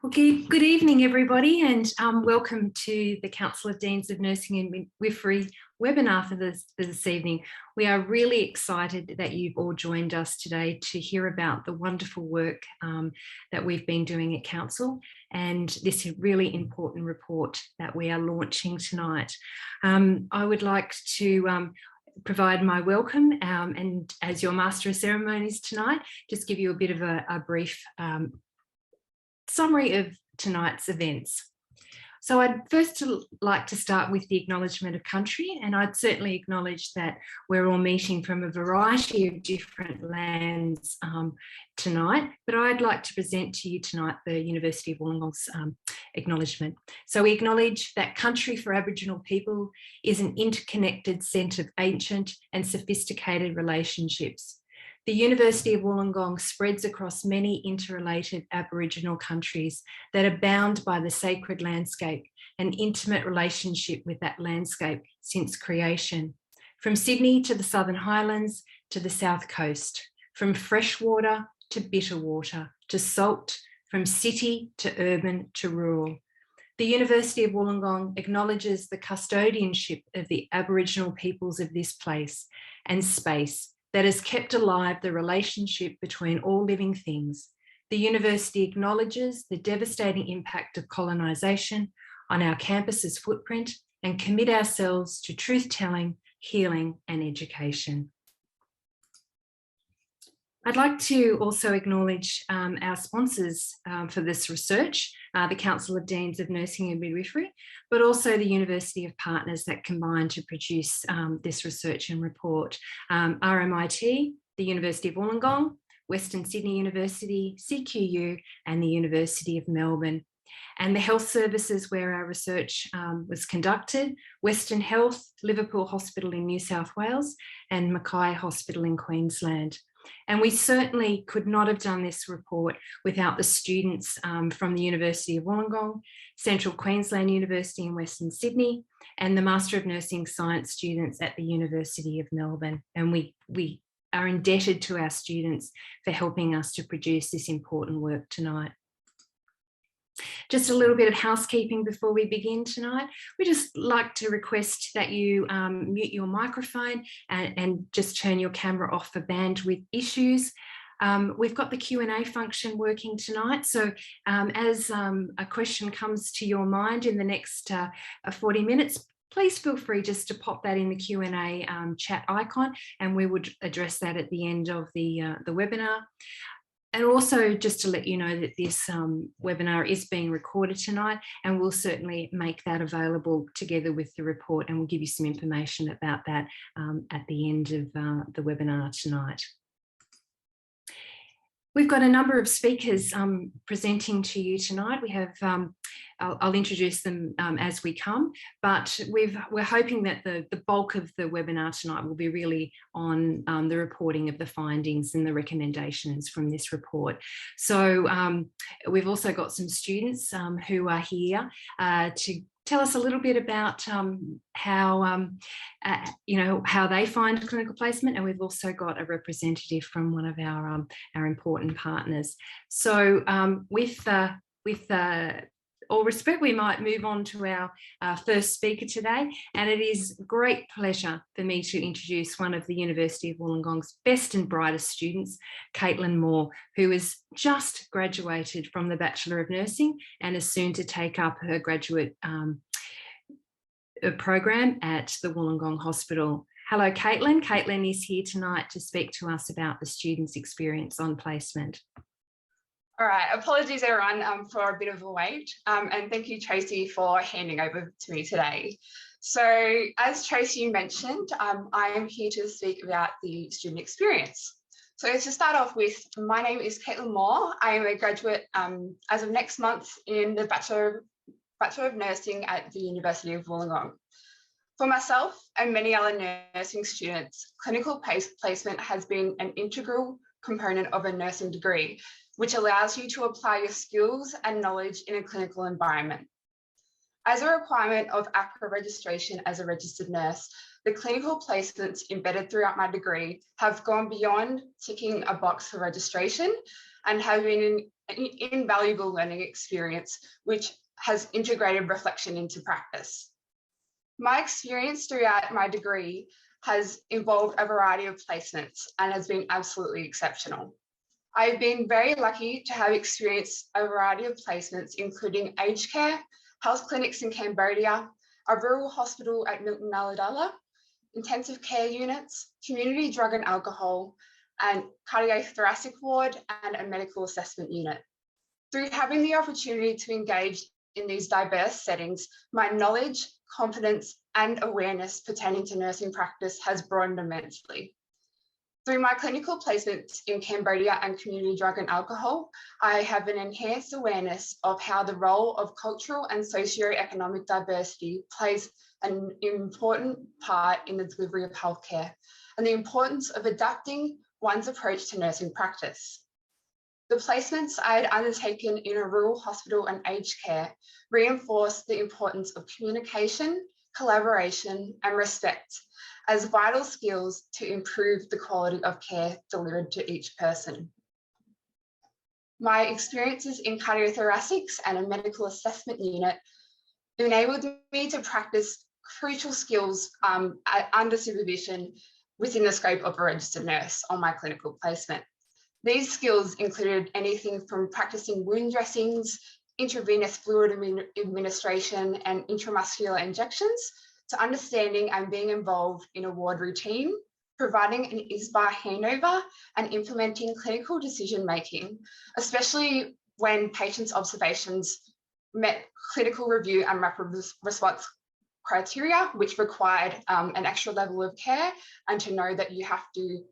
Well, good evening, everybody, and welcome to the Council of Deans of Nursing and Midwifery webinar for this evening. We are really excited that you've all joined us today to hear about the wonderful work that we've been doing at Council and this really important report that we are launching tonight. I would like to provide my welcome and as your Master of Ceremonies tonight, just give you a bit of a brief summary of tonight's events. So I'd first like to start with the acknowledgement of country, and I'd certainly acknowledge that we're all meeting from a variety of different lands tonight, but I'd like to present to you tonight the University of Wollongong's acknowledgement. So we acknowledge that country for Aboriginal people is an interconnected set of ancient and sophisticated relationships. The University of Wollongong spreads across many interrelated Aboriginal countries that are bound by the sacred landscape and intimate relationship with that landscape since creation. From Sydney to the Southern Highlands to the South Coast, from freshwater to bitter water to salt, from city to urban to rural. The University of Wollongong acknowledges the custodianship of the Aboriginal peoples of this place and space that has kept alive the relationship between all living things. The university acknowledges the devastating impact of colonisation on our campus's footprint and commit ourselves to truth-telling, healing and education. I'd like to also acknowledge our sponsors for this research, the Council of Deans of Nursing and Midwifery, but also the University of Partners that combine to produce this research and report. RMIT, the University of Wollongong, Western Sydney University, CQU and the University of Melbourne. And the health services where our research was conducted, Western Health, Liverpool Hospital in New South Wales and Mackay Hospital in Queensland. And we certainly could not have done this report without the students from the University of Wollongong, Central Queensland University in Western Sydney, and the Master of Nursing Science students at the University of Melbourne. And we are indebted to our students for helping us to produce this important work tonight. Just a little bit of housekeeping before we begin tonight. We just like to request that you mute your microphone and just turn your camera off for bandwidth issues. We've got the Q&A function working tonight. So as a question comes to your mind in the next 40 minutes, please feel free just to pop that in the Q&A chat icon and we would address that at the end of the webinar. And also just to let you know that this webinar is being recorded tonight and we'll certainly make that available together with the report and we'll give you some information about that at the end of the webinar tonight. We've got a number of speakers presenting to you tonight. We have, I'll introduce them as we come, but we're hoping that the bulk of the webinar tonight will be really on the reporting of the findings and the recommendations from this report. So we've also got some students who are here to tell us a little bit about how they find clinical placement, and we've also got a representative from one of our important partners. So with all respect, we might move on to our first speaker today, and it is a great pleasure for me to introduce one of the University of Wollongong's best and brightest students, Caitlyn Moore, who has just graduated from the Bachelor of Nursing and is soon to take up her graduate program at the Wollongong Hospital. Hello, Caitlyn. Caitlyn is here tonight to speak to us about the students' experience on placement. All right, apologies everyone for a bit of a wait, and thank you Tracey for handing over to me today. So as Tracey mentioned, I am here to speak about the student experience. So to start off with, my name is Caitlyn Moore. I am a graduate as of next month in the Bachelor of Nursing at the University of Wollongong. For myself and many other nursing students, clinical placement has been an integral component of a nursing degree, which allows you to apply your skills and knowledge in a clinical environment. As a requirement of APRA registration as a registered nurse, the clinical placements embedded throughout my degree have gone beyond ticking a box for registration and have been invaluable learning experience, which has integrated reflection into practice. My experience throughout my degree has involved a variety of placements and has been absolutely exceptional. I've been very lucky to have experienced a variety of placements, including aged care, health clinics in Cambodia, a rural hospital at Milton Ulladulla, intensive care units, community drug and alcohol, and cardiothoracic ward, and a medical assessment unit. Through having the opportunity to engage in these diverse settings, my knowledge, confidence, and awareness pertaining to nursing practice has broadened immensely. Through my clinical placements in Cambodia and community drug and alcohol, I have an enhanced awareness of how the role of cultural and socioeconomic diversity plays an important part in the delivery of healthcare, and the importance of adapting one's approach to nursing practice. The placements I had undertaken in a rural hospital and aged care reinforced the importance of communication, collaboration, and respect as vital skills to improve the quality of care delivered to each person. My experiences in cardiothoracics and a medical assessment unit enabled me to practice crucial skills under supervision within the scope of a registered nurse on my clinical placement. These skills included anything from practicing wound dressings, intravenous fluid administration, and intramuscular injections, to understanding and being involved in a ward routine, providing an ISBA handover, and implementing clinical decision-making, especially when patients' observations met clinical review and rapid response criteria, which required an extra level of care, and to know that you have to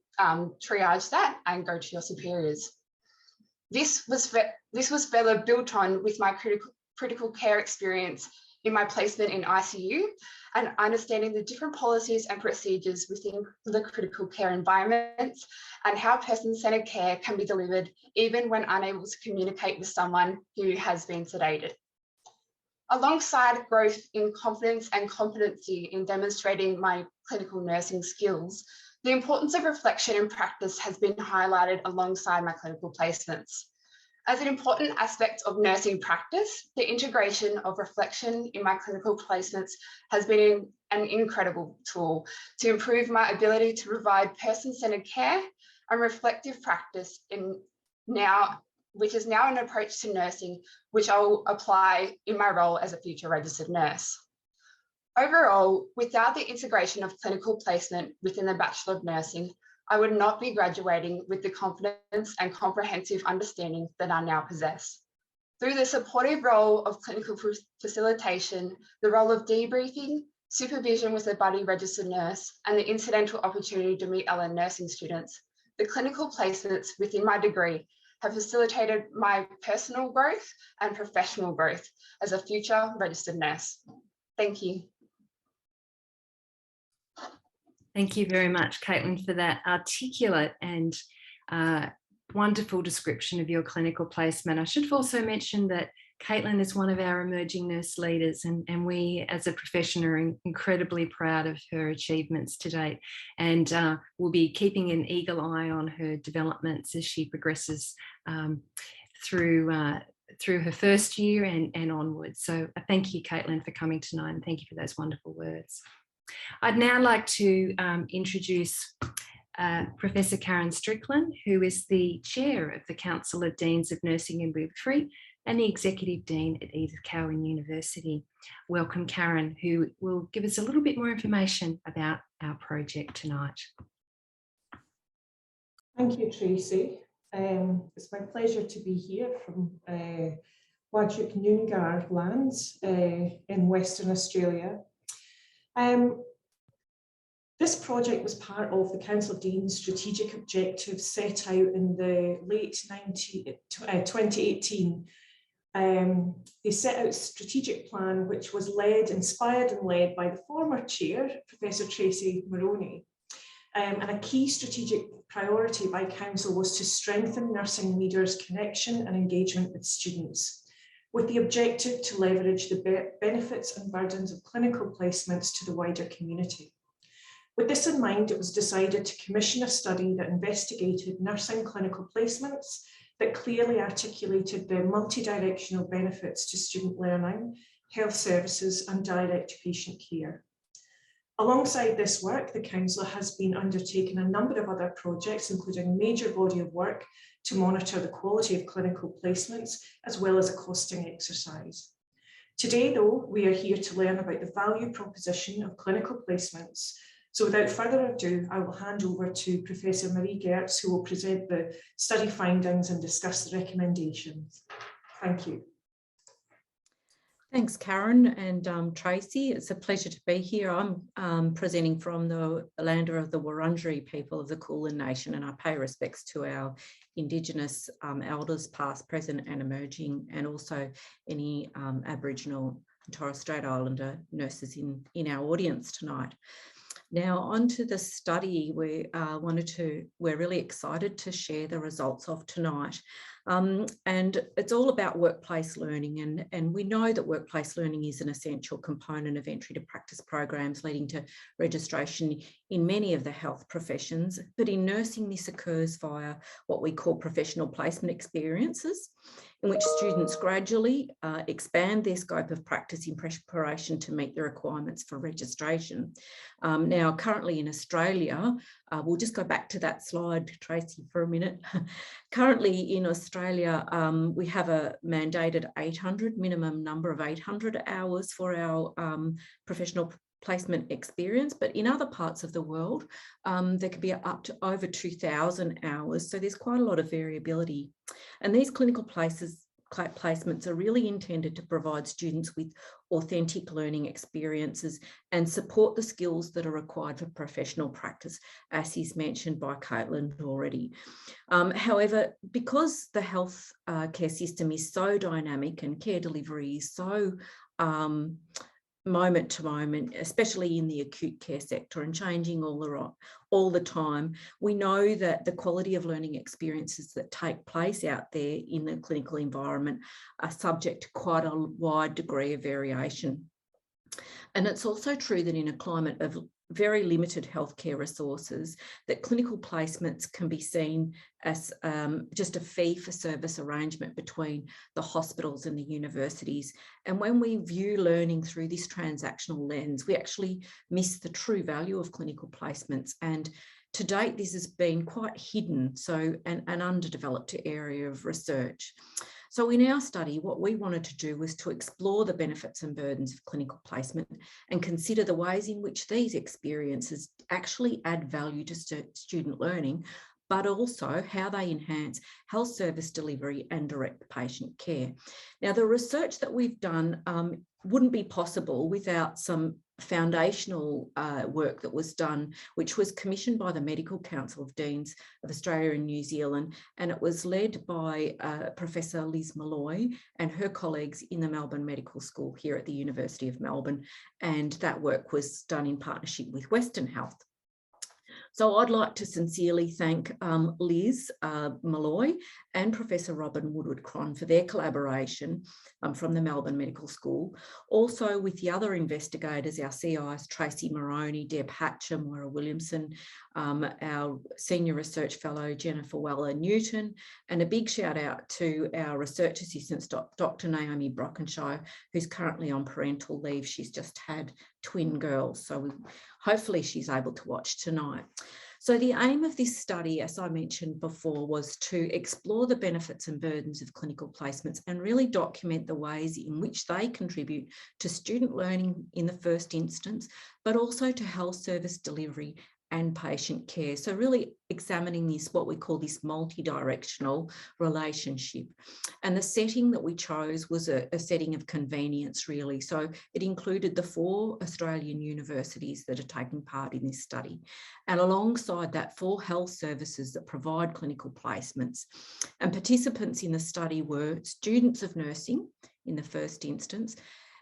triage that and go to your superiors. This was further built on with my critical care experience in my placement in ICU, and understanding the different policies and procedures within the critical care environments, and how person-centered care can be delivered even when unable to communicate with someone who has been sedated. Alongside growth in confidence and competency in demonstrating my clinical nursing skills, the importance of reflection in practice has been highlighted alongside my clinical placements. As an important aspect of nursing practice, the integration of reflection in my clinical placements has been an incredible tool to improve my ability to provide person-centered care and reflective practice which is now an approach to nursing, which I'll apply in my role as a future registered nurse. Overall, without the integration of clinical placement within the Bachelor of Nursing, I would not be graduating with the confidence and comprehensive understanding that I now possess. Through the supportive role of clinical facilitation, the role of debriefing, supervision with a buddy registered nurse, and the incidental opportunity to meet other nursing students, the clinical placements within my degree have facilitated my personal growth and professional growth as a future registered nurse. Thank you. Thank you very much, Caitlyn, for that articulate and wonderful description of your clinical placement. I should also mention that Caitlyn is one of our emerging nurse leaders, and we as a profession are incredibly proud of her achievements to date, and we'll be keeping an eagle eye on her developments as she progresses through her first year and onwards. So thank you, Caitlyn, for coming tonight, and thank you for those wonderful words. I'd now like to introduce Professor Karen Strickland, who is the Chair of the Council of Deans of Nursing and Midwifery and the Executive Dean at Edith Cowan University. Welcome, Karen, who will give us a little bit more information about our project tonight. Thank you, Tracey. It's my pleasure to be here from Weir-Phyland lands in Western Australia. This project was part of the Council of Deans' strategic objectives set out in the late 2018. They set out a strategic plan which was inspired and led by the former chair, Professor Tracey Moroney. And a key strategic priority by Council was to strengthen nursing leaders' connection and engagement with students, with the objective to leverage the benefits and burdens of clinical placements to the wider community. With this in mind, it was decided to commission a study that investigated nursing clinical placements, that clearly articulated the multi-directional benefits to student learning, health services and direct patient care. Alongside this work, the Council has been undertaking a number of other projects, including a major body of work to monitor the quality of clinical placements, as well as a costing exercise. Today, though, we are here to learn about the value proposition of clinical placements. So without further ado, I will hand over to Professor Marie Gerdtz, who will present the study findings and discuss the recommendations. Thank you. Thanks, Karen and Tracey. It's a pleasure to be here. I'm presenting from the land of the Wurundjeri people of the Kulin Nation, and I pay respects to our Indigenous elders, past, present and emerging, and also any Aboriginal and Torres Strait Islander nurses in our audience tonight. Now, onto the study we're really excited to share the results of tonight. And it's all about workplace learning, and we know that workplace learning is an essential component of entry to practice programs leading to registration in many of the health professions, but in nursing this occurs via what we call professional placement experiences, in which students gradually expand their scope of practice in preparation to meet the requirements for registration. Now, currently in Australia, we'll just go back to that slide, Tracey, for a minute. Currently in Australia, we have a mandated 800, minimum number of 800 hours for our professional placement experience, but in other parts of the world, there could be up to over 2,000 hours. So there's quite a lot of variability. And these clinical placements are really intended to provide students with authentic learning experiences and support the skills that are required for professional practice, as is mentioned by Caitlyn already. However, because the health care system is so dynamic and care delivery is so moment to moment, especially in the acute care sector, and changing all the time, we know that the quality of learning experiences that take place out there in the clinical environment are subject to quite a wide degree of variation. And it's also true that in a climate of very limited healthcare resources, that clinical placements can be seen as just a fee-for-service arrangement between the hospitals and the universities. And when we view learning through this transactional lens, we actually miss the true value of clinical placements. And to date, this has been quite hidden, so an underdeveloped area of research. So in our study, what we wanted to do was to explore the benefits and burdens of clinical placement and consider the ways in which these experiences actually add value to student learning, but also how they enhance health service delivery and direct patient care. Now, the research that we've done wouldn't be possible without some foundational work that was done, which was commissioned by the Medical Council of Deans of Australia and New Zealand, and it was led by Professor Liz Malloy and her colleagues in the Melbourne Medical School here at the University of Melbourne, and that work was done in partnership with Western Health. So I'd like to sincerely thank Liz Malloy and Professor Robin Woodward-Cron for their collaboration from the Melbourne Medical School. Also with the other investigators, our CIs, Tracey Moroney, Deb Hatcher, Moira Williamson, our Senior Research Fellow, Jennifer Weller-Newton, and a big shout out to our research assistants, Dr. Naomi Brockenshire, who's currently on parental leave. She's just had twin girls, so hopefully she's able to watch tonight. So the aim of this study, as I mentioned before, was to explore the benefits and burdens of clinical placements and really document the ways in which they contribute to student learning in the first instance, but also to health service delivery and patient care. So really examining this, what we call this multi-directional relationship. And the setting that we chose was a setting of convenience, really. So it included the 4 Australian universities that are taking part in this study. And alongside that, 4 health services that provide clinical placements. And participants in the study were students of nursing in the first instance,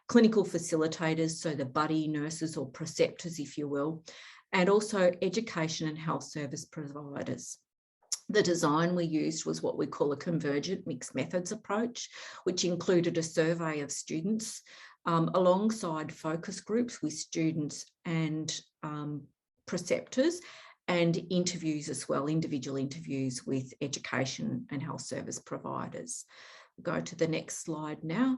clinical facilitators, so the buddy nurses or preceptors, if you will, and also education and health service providers. The design we used was what we call a convergent mixed methods approach, which included a survey of students alongside focus groups with students and preceptors, and interviews as well, individual interviews with education and health service providers. Go to the next slide now.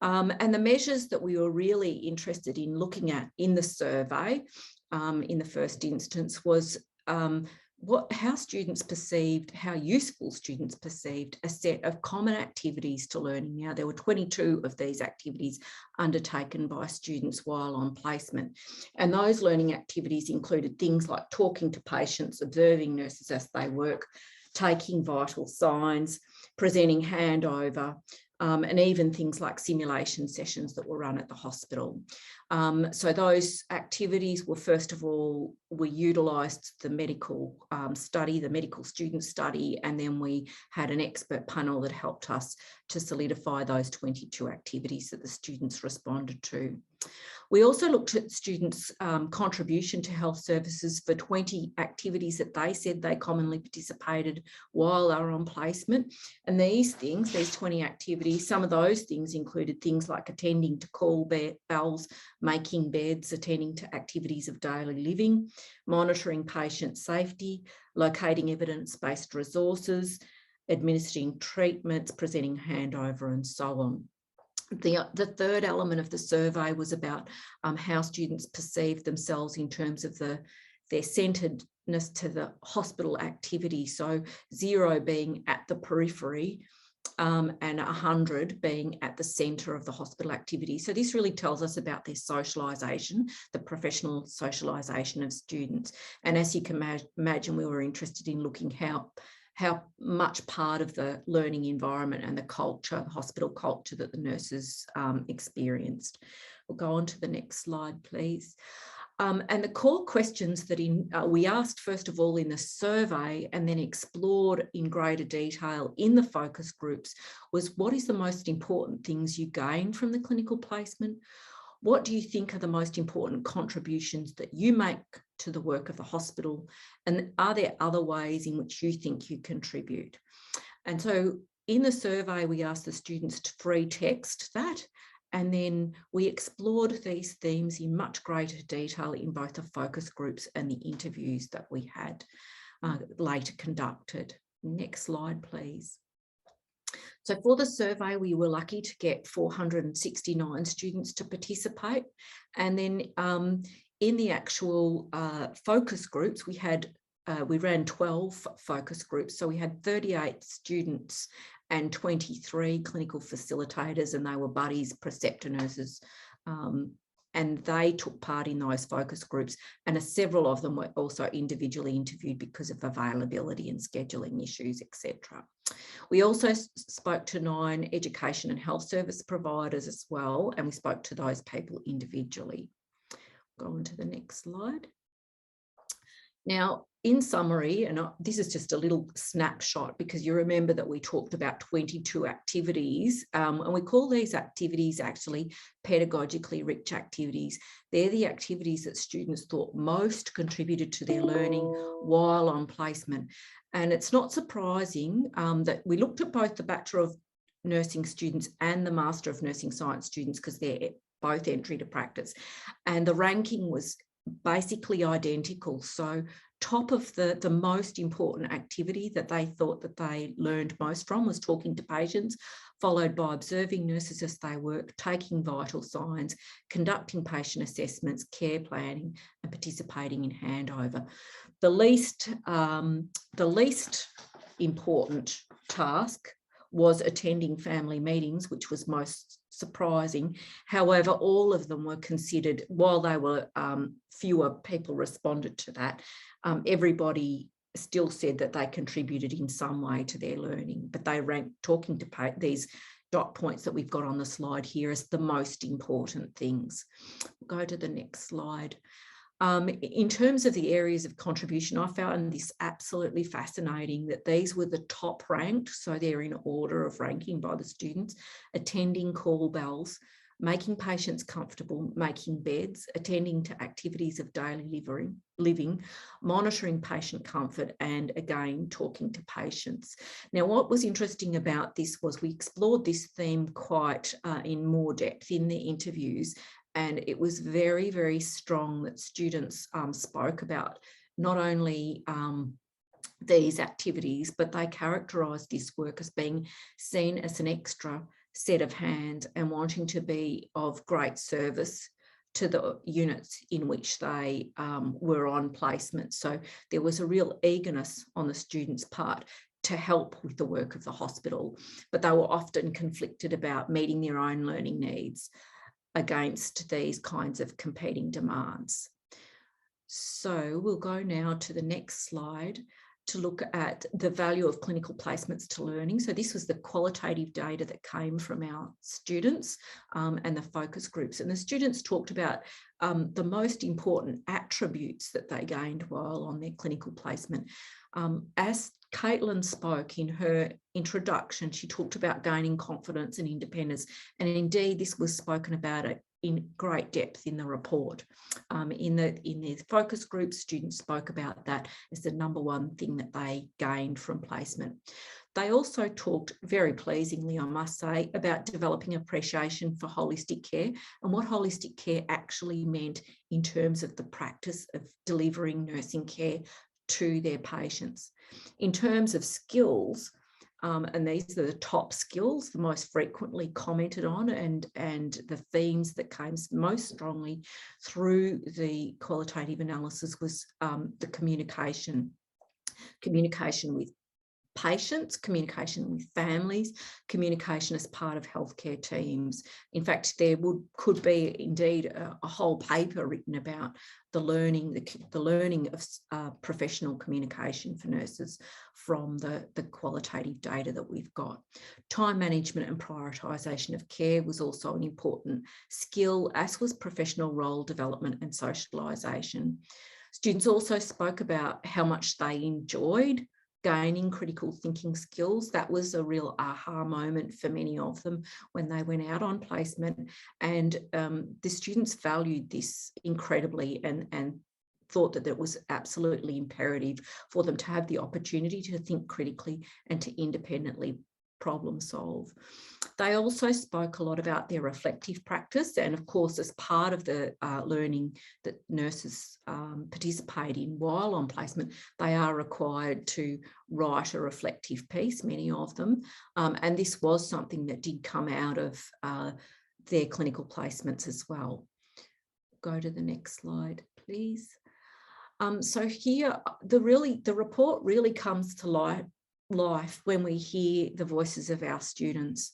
And the measures that we were really interested in looking at in the survey in the first instance was how students perceived, how useful students perceived a set of common activities to learning. Now, there were 22 of these activities undertaken by students while on placement. And those learning activities included things like talking to patients, observing nurses as they work, taking vital signs, presenting handover, and even things like simulation sessions that were run at the hospital. So those activities were, first of all, we utilised the medical study, the medical student study, and then we had an expert panel that helped us to solidify those 22 activities that the students responded to. We also looked at students' contribution to health services for 20 activities that they said they commonly participated while they were on placement. And these things, these 20 activities, some of those things included things like attending to call bells, making beds, attending to activities of daily living, monitoring patient safety, locating evidence-based resources, administering treatments, presenting handover, and so on. The third element of the survey was about how students perceive themselves in terms of their centredness to the hospital activity. So 0 being at the periphery and 100 being at the centre of the hospital activity. So this really tells us about their socialisation, the professional socialisation of students. And as you can imagine, we were interested in looking how much part of the learning environment and the culture, hospital culture that the nurses experienced. We'll go on to the next slide, please. And the core questions that we asked, first of all, in the survey and then explored in greater detail in the focus groups was, what is the most important things you gain from the clinical placement? What do you think are the most important contributions that you make to the work of the hospital? And are there other ways in which you think you contribute? And so in the survey, we asked the students to free text that, and then we explored these themes in much greater detail in both the focus groups and the interviews that we had later conducted. Next slide, please. So for the survey, we were lucky to get 469 students to participate. And then in the actual focus groups, we ran 12 focus groups. So we had 38 students and 23 clinical facilitators, and they were buddies, preceptor nurses, and they took part in those focus groups, and several of them were also individually interviewed because of availability and scheduling issues, etc. We also spoke to 9 education and health service providers as well, and we spoke to those people individually. Go on to the next slide. Now, in summary, and this is just a little snapshot because you remember that we talked about 22 activities, and we call these activities actually pedagogically rich activities. They're the activities that students thought most contributed to their learning while on placement. And it's not surprising that we looked at both the Bachelor of Nursing students and the Master of Nursing Science students because they're both entry to practice. And the ranking was basically identical. So top of the most important activity that they thought that they learned most from was talking to patients, followed by observing nurses as they work, taking vital signs, conducting patient assessments, care planning, and participating in handover. The least important task was attending family meetings, which was most surprising. However, all of them were considered, while they were fewer people responded to that, everybody still said that they contributed in some way to their learning, but they ranked talking to these dot points that we've got on the slide here as the most important things. Go to the next slide. In terms of the areas of contribution, I found this absolutely fascinating that these were the top ranked, so they're in order of ranking by the students: attending call bells, making patients comfortable, making beds, attending to activities of daily living, monitoring patient comfort, and again, talking to patients. Now, what was interesting about this was we explored this theme quite in more depth in the interviews, and it was very, very strong that students spoke about not only these activities, but they characterised this work as being seen as an extra set of hands and wanting to be of great service to the units in which they were on placement. So there was a real eagerness on the students' part to help with the work of the hospital, but they were often conflicted about meeting their own learning needs against these kinds of competing demands. So we'll go now to the next slide to look at the value of clinical placements to learning. So this was the qualitative data that came from our students and the focus groups. And the students talked about the most important attributes that they gained while on their clinical placement. As Caitlyn spoke in her introduction, she talked about gaining confidence and independence. And indeed, this was spoken about in great depth in the report. In the focus groups, students spoke about that as the number one thing that they gained from placement. They also talked, very pleasingly, I must say, about developing appreciation for holistic care and what holistic care actually meant in terms of the practice of delivering nursing care to their patients. In terms of skills, and these are the top skills, the most frequently commented on, and the themes that came most strongly through the qualitative analysis was the communication with patients, communication with families, communication as part of healthcare teams. In fact, there could be indeed a whole paper written about the learning of professional communication for nurses from the qualitative data that we've got. Time management and prioritisation of care was also an important skill, as was professional role development and socialisation. Students also spoke about how much they enjoyed gaining critical thinking skills. That was a real aha moment for many of them when they went out on placement. And the students valued this incredibly and thought that it was absolutely imperative for them to have the opportunity to think critically and to independently problem solve. They also spoke a lot about their reflective practice, and of course, as part of the learning that nurses participate in while on placement, they are required to write a reflective piece, many of them, and this was something that did come out of their clinical placements as well. Go to the next slide, please. So here, the report really comes to life when we hear the voices of our students.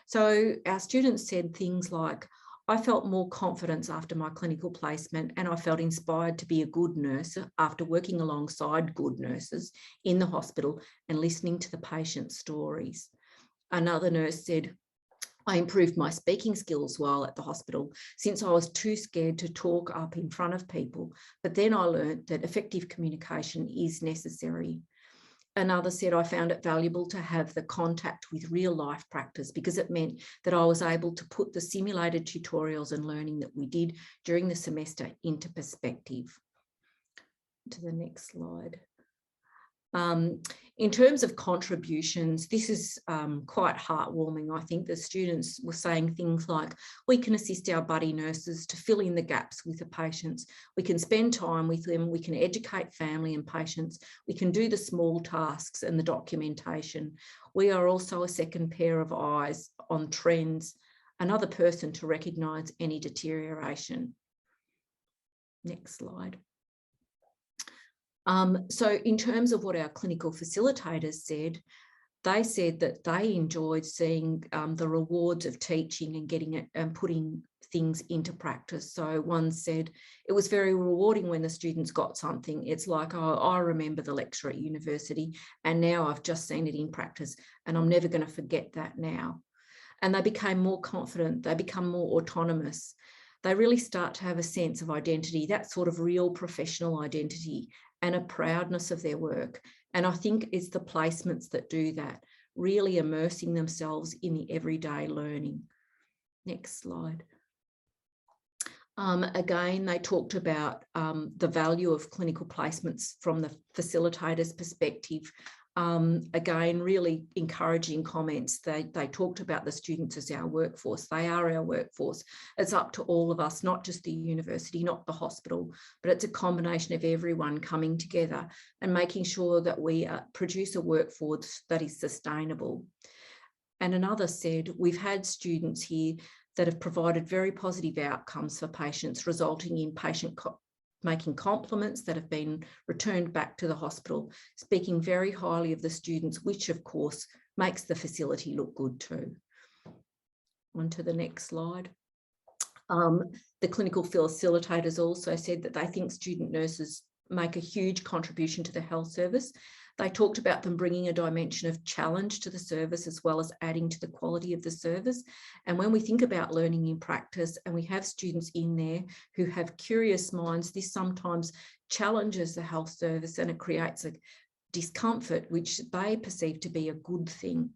So our students said things like, I felt more confidence after my clinical placement, and I felt inspired to be a good nurse after working alongside good nurses in the hospital and listening to the patient's stories. Another nurse said, I improved my speaking skills while at the hospital since I was too scared to talk up in front of people, but then I learned that effective communication is necessary. Another said, I found it valuable to have the contact with real life practice because it meant that I was able to put the simulated tutorials and learning that we did during the semester into perspective. To the next slide. In terms of contributions, this is quite heartwarming. I think the students were saying things like, we can assist our buddy nurses to fill in the gaps with the patients. We can spend time with them. We can educate family and patients. We can do the small tasks and the documentation. We are also a second pair of eyes on trends, another person to recognise any deterioration. Next slide. So in terms of what our clinical facilitators said, they said that they enjoyed seeing the rewards of teaching and getting it and putting things into practice. So one said it was very rewarding when the students got something. It's like, oh, I remember the lecture at university and now I've just seen it in practice and I'm never going to forget that now. And they became more confident, they become more autonomous. They really start to have a sense of identity, that sort of real professional identity, and a proudness of their work. And I think it's the placements that do that, really immersing themselves in the everyday learning. Next slide. Again, they talked about the value of clinical placements from the facilitator's perspective. Again, really encouraging comments. They talked about the students as our workforce. They are our workforce. It's up to all of us, not just the university, not the hospital, but it's a combination of everyone coming together and making sure that we produce a workforce that is sustainable. And another said, we've had students here that have provided very positive outcomes for patients, resulting in making compliments that have been returned back to the hospital, speaking very highly of the students, which of course makes the facility look good too. On to the next slide. The clinical facilitators also said that they think student nurses make a huge contribution to the health service. They talked about them bringing a dimension of challenge to the service as well as adding to the quality of the service. And when we think about learning in practice and we have students in there who have curious minds, this sometimes challenges the health service and it creates a discomfort which they perceive to be a good thing.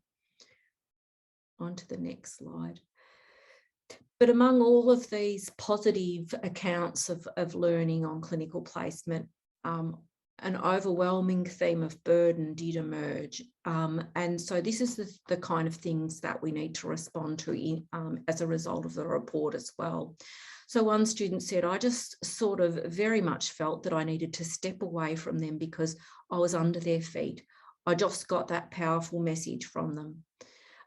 On to the next slide. But among all of these positive accounts of learning on clinical placement, an overwhelming theme of burden did emerge. And so this is the kind of things that we need to respond to as a result of the report as well. So one student said, I just sort of very much felt that I needed to step away from them because I was under their feet. I just got that powerful message from them.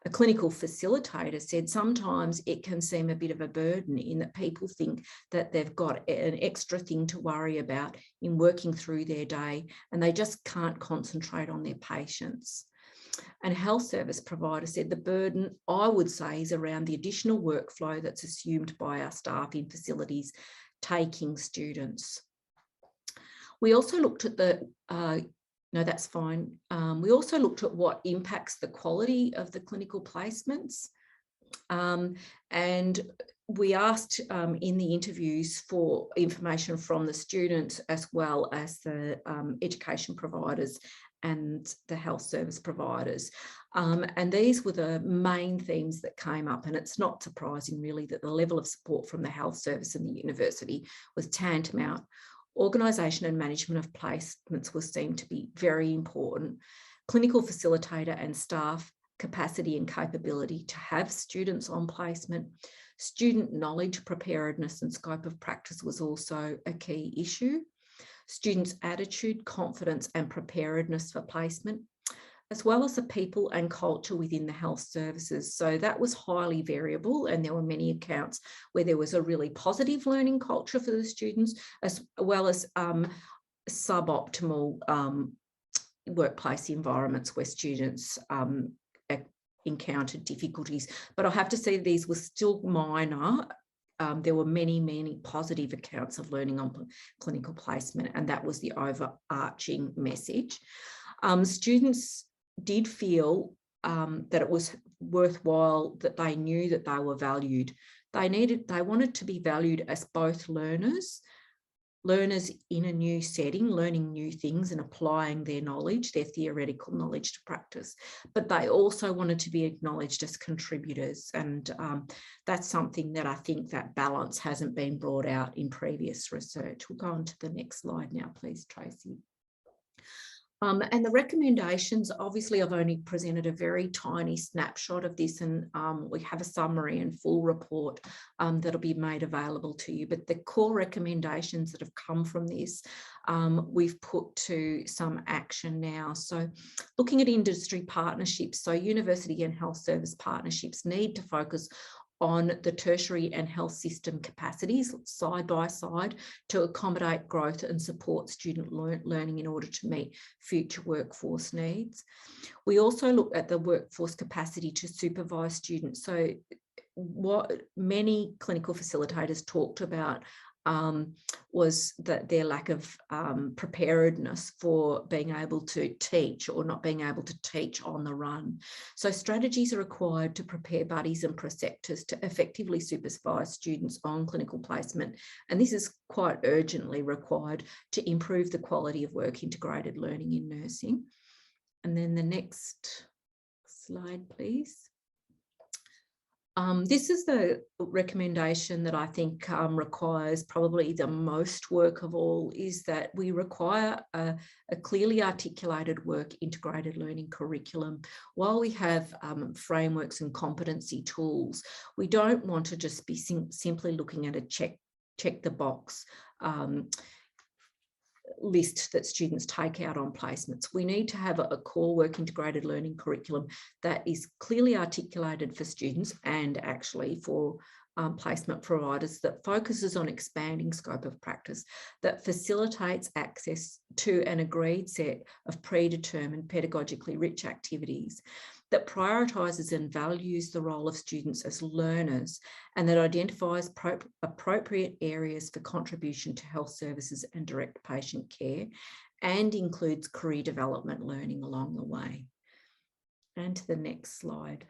A clinical facilitator said sometimes it can seem a bit of a burden in that people think that they've got an extra thing to worry about in working through their day and they just can't concentrate on their patients. And a health service provider said the burden, I would say, is around the additional workflow that's assumed by our staff in facilities taking students. We also looked at the no, that's fine. We also looked at what impacts the quality of the clinical placements. And we asked in the interviews for information from the students as well as the education providers and the health service providers. And these were the main themes that came up. And it's not surprising really that the level of support from the health service and the university was tantamount. Organisation and management of placements was seen to be very important. Clinical facilitator and staff capacity and capability to have students on placement. Student knowledge, preparedness and scope of practice was also a key issue. Students' attitude, confidence and preparedness for placement, as well as the people and culture within the health services. So that was highly variable and there were many accounts where there was a really positive learning culture for the students, as well as suboptimal workplace environments where students encountered difficulties. But I have to say these were still minor. There were many, many positive accounts of learning on clinical placement, and that was the overarching message. Students did feel that it was worthwhile, that they knew that they were valued. They wanted to be valued as both learners in a new setting, learning new things and applying their knowledge, their theoretical knowledge to practice. But they also wanted to be acknowledged as contributors. And that's something that I think that balance hasn't been brought out in previous research. We'll go on to the next slide now, please, Tracey. And the recommendations, obviously I've only presented a very tiny snapshot of this, and we have a summary and full report that'll be made available to you. But the core recommendations that have come from this, we've put to some action now. So looking at industry partnerships, so university and health service partnerships need to focus on the tertiary and health system capacities side by side to accommodate growth and support student learning in order to meet future workforce needs. We also look at the workforce capacity to supervise students. So what many clinical facilitators talked about was that their lack of preparedness for being able to teach or not being able to teach on the run. So strategies are required to prepare buddies and preceptors to effectively supervise students on clinical placement. And this is quite urgently required to improve the quality of work integrated learning in nursing. And then the next slide, please. This is the recommendation that I think requires probably the most work of all, is that we require a clearly articulated work integrated learning curriculum. While we have frameworks and competency tools, we don't want to just be simply looking at a check the box list that students take out on placements. We need to have a core work integrated learning curriculum that is clearly articulated for students and actually for placement providers, that focuses on expanding scope of practice, that facilitates access to an agreed set of predetermined pedagogically rich activities, that prioritises and values the role of students as learners, and that identifies appropriate areas for contribution to health services and direct patient care, and includes career development learning along the way. And to the next slide.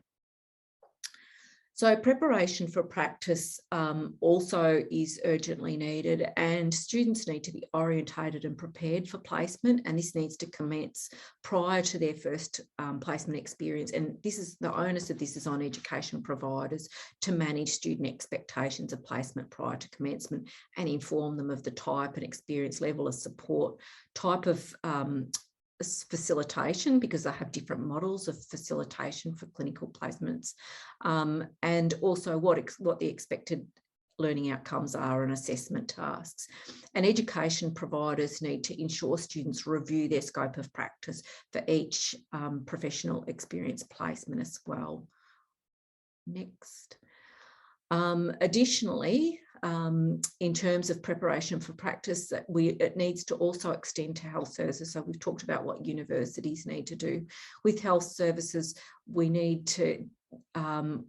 So preparation for practice also is urgently needed, and students need to be orientated and prepared for placement, and this needs to commence prior to their first placement experience. And this is the onus of this is on education providers to manage student expectations of placement prior to commencement and inform them of the type and experience level of support, type of facilitation, because they have different models of facilitation for clinical placements, and also what the expected learning outcomes are and assessment tasks. And education providers need to ensure students review their scope of practice for each professional experience placement as well. Next. Additionally, in terms of preparation for practice, that it needs to also extend to health services. So we've talked about what universities need to do. With health services, we need to know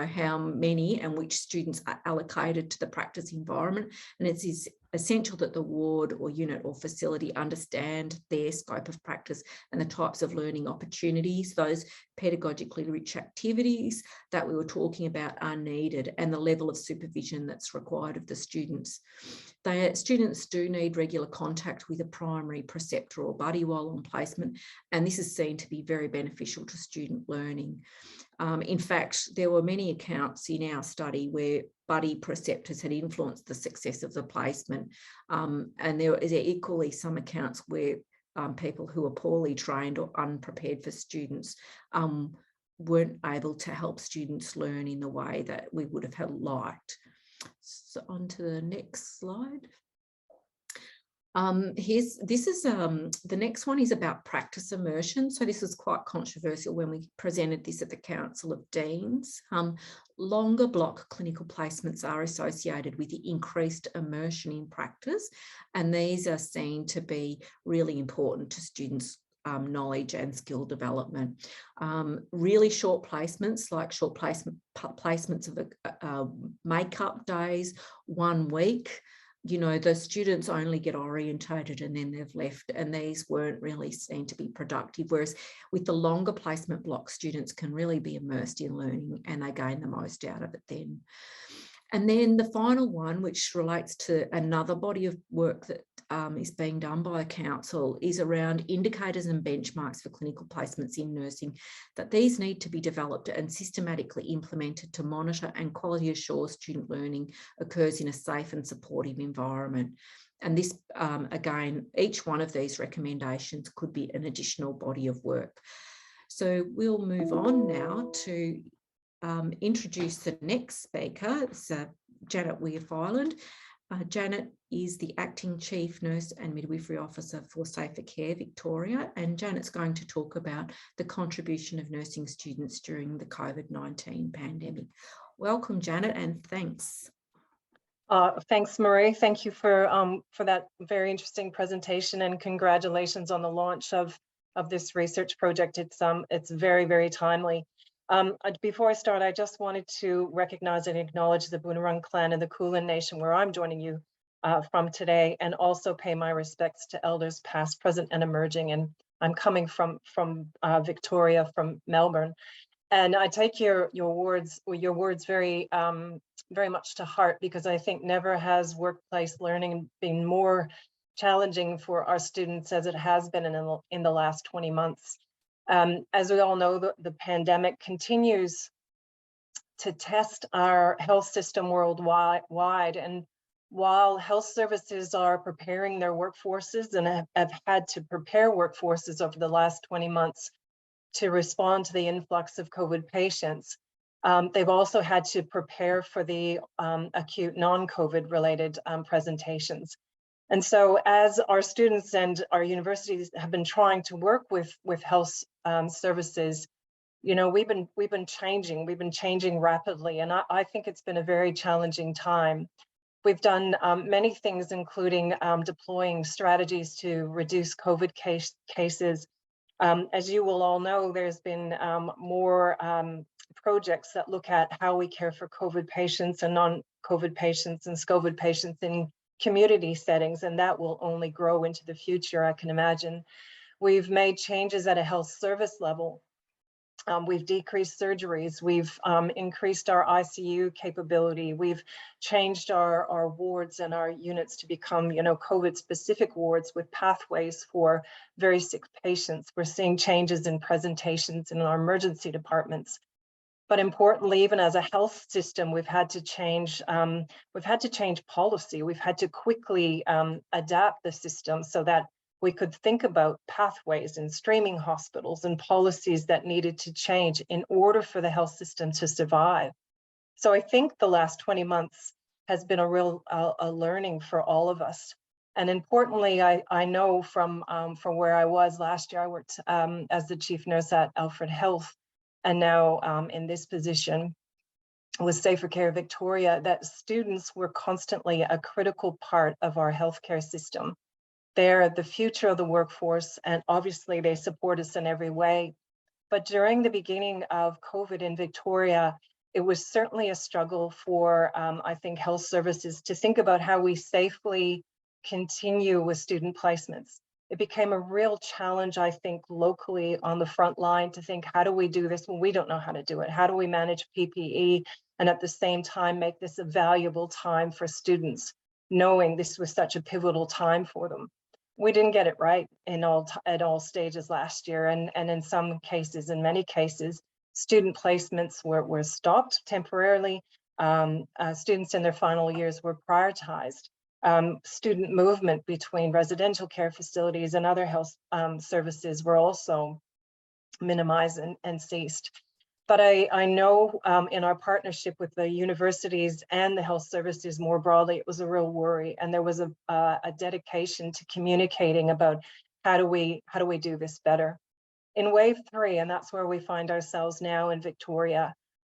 how many and which students are allocated to the practice environment, and it is essential that the ward or unit or facility understand their scope of practice and the types of learning opportunities. Those pedagogically rich activities that we were talking about are needed, and the level of supervision that's required of the students. Students do need regular contact with a primary preceptor or buddy while on placement, and this is seen to be very beneficial to student learning. In fact, there were many accounts in our study where buddy preceptors had influenced the success of the placement, and there is equally some accounts where people who are poorly trained or unprepared for students weren't able to help students learn in the way that we would have liked. So on to the next slide. The next one is about practice immersion. So this was quite controversial when we presented this at the Council of Deans. Longer block clinical placements are associated with the increased immersion in practice, and these are seen to be really important to students' knowledge and skill development. Really short placements, like short placements of makeup days, 1 week, you know, the students only get orientated and then they've left, and these weren't really seen to be productive. Whereas with the longer placement block, students can really be immersed in learning and they gain the most out of it then. And then the final one, which relates to another body of work that is being done by a council, is around indicators and benchmarks for clinical placements in nursing, that these need to be developed and systematically implemented to monitor and quality assure student learning occurs in a safe and supportive environment. And this, again, each one of these recommendations could be an additional body of work. So we'll move on now to introduce the next speaker. It's Janet Weir-Phyland. Janet is the Acting Chief Nurse and Midwifery Officer for Safer Care Victoria, and Janet's going to talk about the contribution of nursing students during the COVID-19 pandemic. Welcome, Janet, and thanks. Thanks, Marie. Thank you for that very interesting presentation, and congratulations on the launch of this research project. It's very, very timely. Before I start, I just wanted to recognize and acknowledge the Boonwurrung clan and the Kulin Nation, where I'm joining you from today, and also pay my respects to elders past, present, and emerging. And I'm coming from Victoria, from Melbourne, and I take your words very very much to heart, because I think never has workplace learning been more challenging for our students as it has been in the last 20 months. As we all know, the pandemic continues to test our health system worldwide. And while health services are preparing their workforces and have had to prepare workforces over the last 20 months to respond to the influx of COVID patients, they've also had to prepare for the acute non-COVID related presentations. And so as our students and our universities have been trying to work with health services, you know, we've been changing rapidly. And I think it's been a very challenging time. We've done many things, including deploying strategies to reduce COVID cases. As you will all know, there's been more projects that look at how we care for COVID patients and non-COVID patients and SCOVID patients in community settings, and that will only grow into the future, I can imagine. We've made changes at a health service level. We've decreased surgeries, we've increased our ICU capability, we've changed our wards and our units to become, you know, COVID specific wards with pathways for very sick patients. We're seeing changes in presentations in our emergency departments. But importantly, even as a health system, we've had to change policy. We've had to quickly adapt the system so that we could think about pathways and streaming hospitals and policies that needed to change in order for the health system to survive. So I think the last 20 months has been a real learning for all of us. And importantly, I know from where I was last year, I worked as the chief nurse at Alfred Health, and now in this position with Safer Care Victoria, that students were constantly a critical part of our healthcare system. They're the future of the workforce, and obviously they support us in every way. But during the beginning of COVID in Victoria, it was certainly a struggle for, I think, health services to think about how we safely continue with student placements. It became a real challenge, I think, locally on the front line to think, how do we do this when we don't know how to do it? How do we manage PPE and at the same time make this a valuable time for students, knowing this was such a pivotal time for them? We didn't get it right at all stages last year, and in some cases, in many cases, student placements were stopped temporarily. Students in their final years were prioritized. Student movement between residential care facilities and other health services were also minimized and ceased. But I know in our partnership with the universities and the health services more broadly, it was a real worry, and there was a dedication to communicating about how do we do this better. In wave 3, and that's where we find ourselves now in Victoria,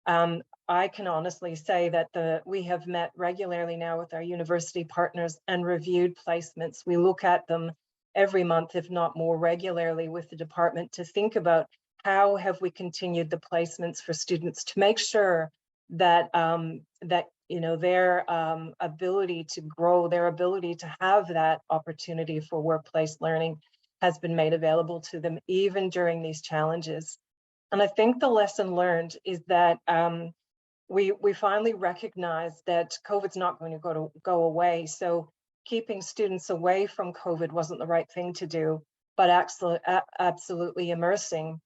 I can honestly say that we have met regularly now with our university partners and reviewed placements. We look at them every month, if not more regularly, with the department to think about how have we continued the placements for students to make sure that you know, their ability to grow, their ability to have that opportunity for workplace learning has been made available to them even during these challenges. And I think the lesson learned is that we finally recognized that COVID's not going to go away. So keeping students away from COVID wasn't the right thing to do, but absolutely immersing,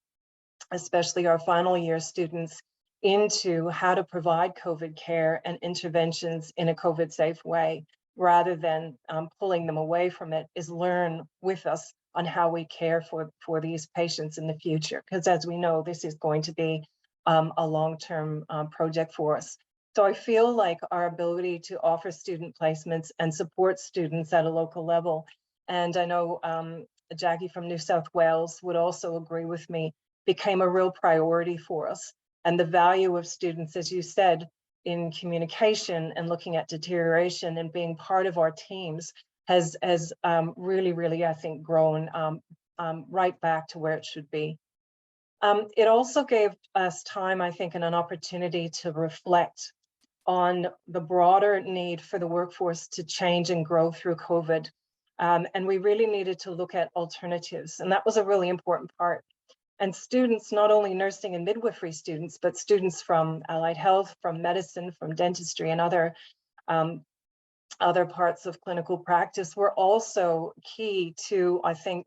especially our final year students, into how to provide COVID care and interventions in a COVID safe way, rather than pulling them away from it, is learn with us on how we care for these patients in the future. Because as we know, this is going to be a long-term project for us. So I feel like our ability to offer student placements and support students at a local level, and I know Jackie from New South Wales would also agree with me, became a real priority for us. And the value of students, as you said, in communication and looking at deterioration and being part of our teams has really, I think, grown right back to where it should be. It also gave us time, I think, and an opportunity to reflect on the broader need for the workforce to change and grow through COVID. And we really needed to look at alternatives. And that was a really important part. And students, not only nursing and midwifery students, but students from allied health, from medicine, from dentistry, and other parts of clinical practice were also key to, I think,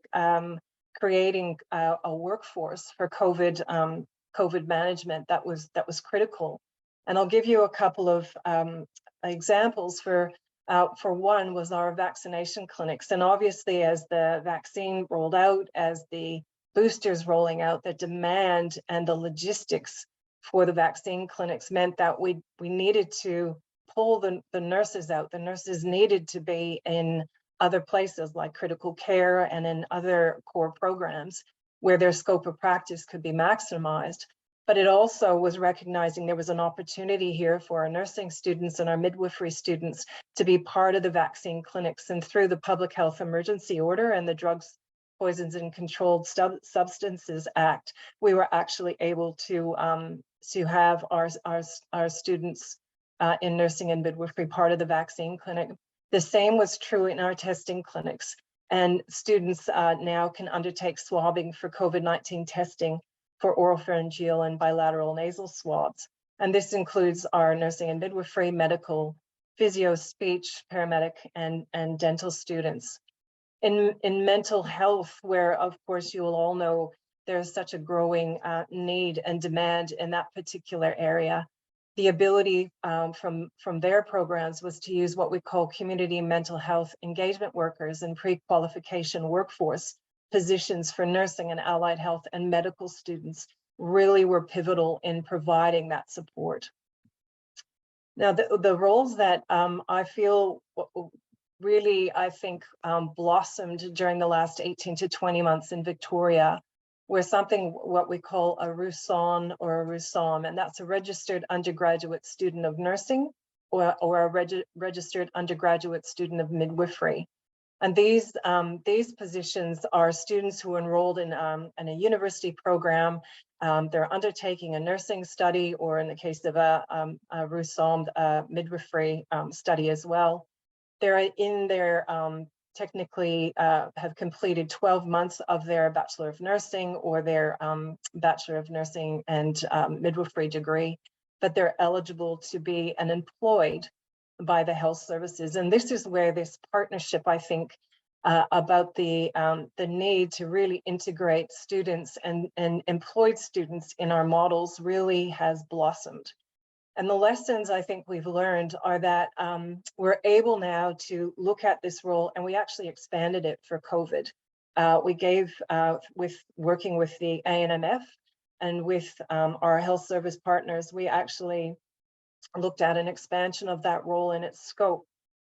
creating a workforce for COVID management that was critical. And I'll give you a couple of examples. For one was our vaccination clinics. And obviously, as the vaccine rolled out, as the boosters rolling out, the demand and the logistics for the vaccine clinics meant that we needed to pull the nurses out. The nurses needed to be in other places like critical care and in other core programs where their scope of practice could be maximized. But it also was recognizing there was an opportunity here for our nursing students and our midwifery students to be part of the vaccine clinics. And through the Public Health Emergency Order and the Drugs, Poisons and Controlled Substances Act, we were actually able to have our students in nursing and midwifery part of the vaccine clinic. The same was true in our testing clinics, and students now can undertake swabbing for COVID-19 testing for oropharyngeal and bilateral nasal swabs. And this includes our nursing and midwifery, medical, physio, speech, paramedic, and dental students. In mental health, where of course you will all know there's such a growing need and demand in that particular area, the ability from their programs was to use what we call community mental health engagement workers and pre-qualification workforce positions for nursing and allied health and medical students really were pivotal in providing that support. Now, the roles that I feel really, I think, blossomed during the last 18 to 20 months in Victoria were something what we call a RUSON or a RUSOM, and that's a registered undergraduate student of nursing or a registered undergraduate student of midwifery. And these positions are students who are enrolled in a university program. They're undertaking a nursing study, or in the case of a RUSOM, midwifery study as well. They're in their technically have completed 12 months of their Bachelor of Nursing or their Bachelor of Nursing and midwifery degree, but they're eligible to be employed by the health services. And this is where this partnership, I think, about the need to really integrate students and employed students in our models really has blossomed. And the lessons I think we've learned are that we're able now to look at this role, and we actually expanded it for COVID. We gave, working with the ANMF and with our health service partners, we actually looked at an expansion of that role and its scope.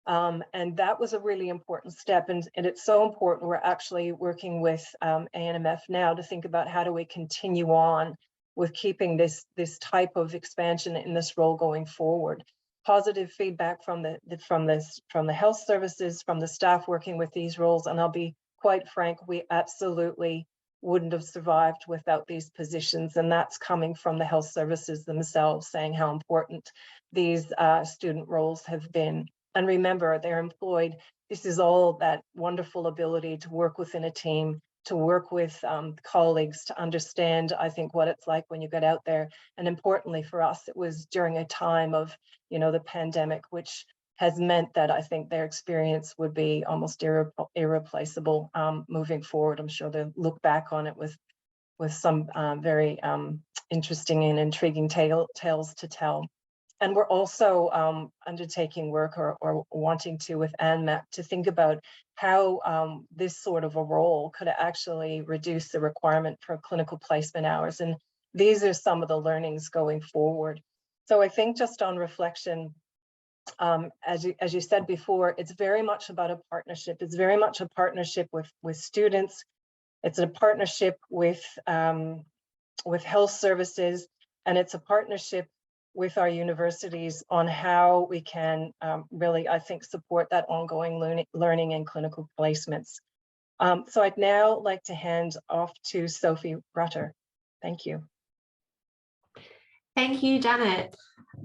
And that was a really important step. And it's so important, we're actually working with ANMF now to think about how do we continue on with keeping this type of expansion in this role going forward. Positive feedback from the health services, from the staff working with these roles. And I'll be quite frank, we absolutely wouldn't have survived without these positions. And that's coming from the health services themselves saying how important these student roles have been. And remember, they're employed. This is all that wonderful ability to work within a team, to work with colleagues, to understand, I think, what it's like when you get out there. And importantly for us, it was during a time of, the pandemic, which has meant that I think their experience would be almost irreplaceable moving forward. I'm sure they'll look back on it with some very interesting and intriguing tales to tell. And we're also undertaking work or wanting to with ANMAP to think about how this sort of a role could actually reduce the requirement for clinical placement hours. And these are some of the learnings going forward. So I think just on reflection, as you said before, it's very much about a partnership. It's very much a partnership with students. It's a partnership with health services, and it's a partnership with our universities on how we can really, I think, support that ongoing learning and clinical placements. So I'd now like to hand off to Sophie Rutter. Thank you. Thank you, Janet.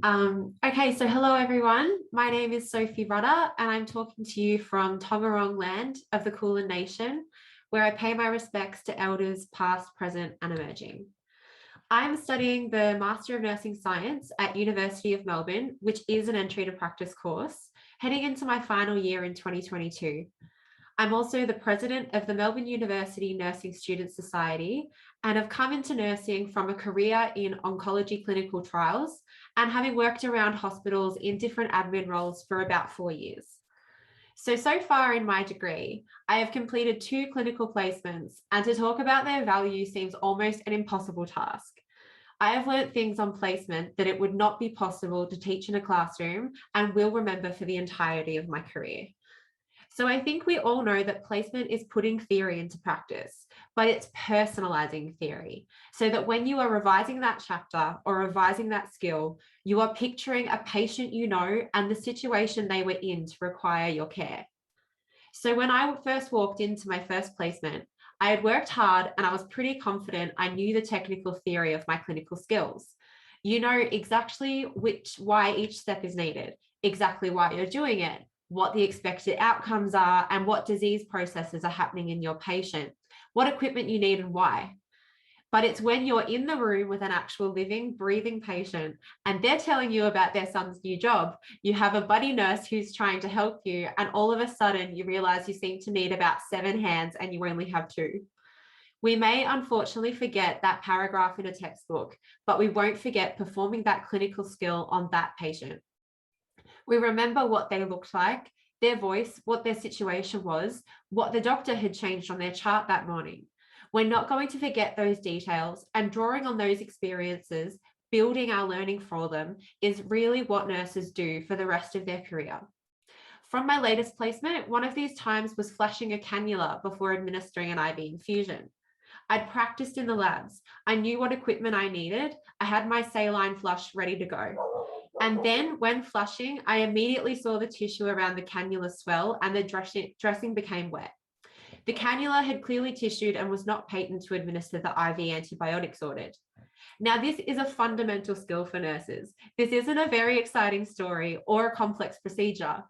Okay, so hello everyone. My name is Sophie Rutter and I'm talking to you from Tongarong land of the Kulin Nation, where I pay my respects to elders past, present and emerging. I'm studying the Master of Nursing Science at University of Melbourne, which is an entry to practice course, heading into my final year in 2022. I'm also the president of the Melbourne University Nursing Student Society, and have come into nursing from a career in oncology clinical trials and having worked around hospitals in different admin roles for about 4 years. So far in my degree, I have completed 2 clinical placements, and to talk about their value seems almost an impossible task. I have learnt things on placement that it would not be possible to teach in a classroom and will remember for the entirety of my career. So I think we all know that placement is putting theory into practice, but it's personalizing theory so that when you are revising that chapter or revising that skill, you are picturing a patient you know and the situation they were in to require your care. So when I first walked into my first placement, I had worked hard and I was pretty confident I knew the technical theory of my clinical skills. You know exactly why each step is needed, exactly why you're doing it, what the expected outcomes are, and what disease processes are happening in your patient, what equipment you need and why. But it's when you're in the room with an actual living, breathing patient and they're telling you about their son's new job, you have a buddy nurse who's trying to help you, and all of a sudden you realize you seem to need about 7 hands and you only have 2. We may unfortunately forget that paragraph in a textbook, but we won't forget performing that clinical skill on that patient. We remember what they looked like, their voice, what their situation was, what the doctor had changed on their chart that morning. We're not going to forget those details, and drawing on those experiences, building our learning for them, is really what nurses do for the rest of their career. From my latest placement, one of these times was flashing a cannula before administering an IV infusion. I'd practiced in the labs. I knew what equipment I needed. I had my saline flush ready to go. And then when flushing, I immediately saw the tissue around the cannula swell and the dressing became wet. The cannula had clearly tissued and was not patent to administer the IV antibiotics ordered. Now, this is a fundamental skill for nurses. This isn't a very exciting story or a complex procedure,